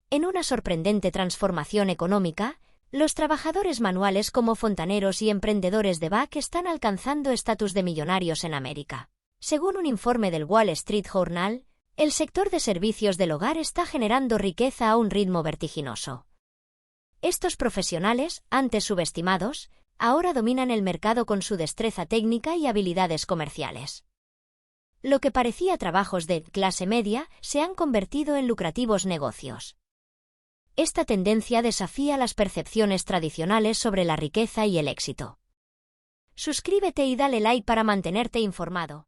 En una sorprendente transformación económica, los trabajadores manuales como fontaneros y emprendedores de back están alcanzando estatus de millonarios en América. Según un informe del Wall Street Journal, el sector de servicios del hogar está generando riqueza a un ritmo vertiginoso. Estos profesionales, antes subestimados, ahora dominan el mercado con su destreza técnica y habilidades comerciales. Lo que parecía trabajos de clase media se han convertido en lucrativos negocios. Esta tendencia desafía las percepciones tradicionales sobre la riqueza y el éxito. Suscríbete y dale like para mantenerte informado.